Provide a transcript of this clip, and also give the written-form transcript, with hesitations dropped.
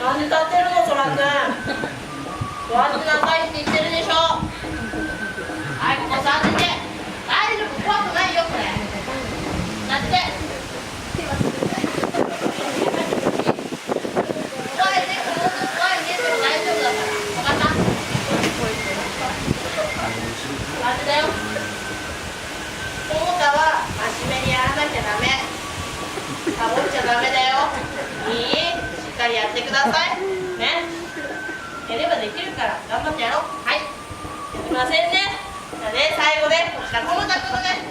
なんで立ってるの、そらくん。座ってなさいって言ってるでしょ。はい、ここ座ってて。大丈夫、怖くないよ、これ。座って。怖いね、でも大丈夫だから。分かった？座ってだよ。桃香は真面目にやらなきゃダメ。サボっちゃダメだよ。いい？しっかりやってください。ね。やればできるから頑張ってやろう。はい。すいませんね。じゃあね、最後でこちら桃香君のね。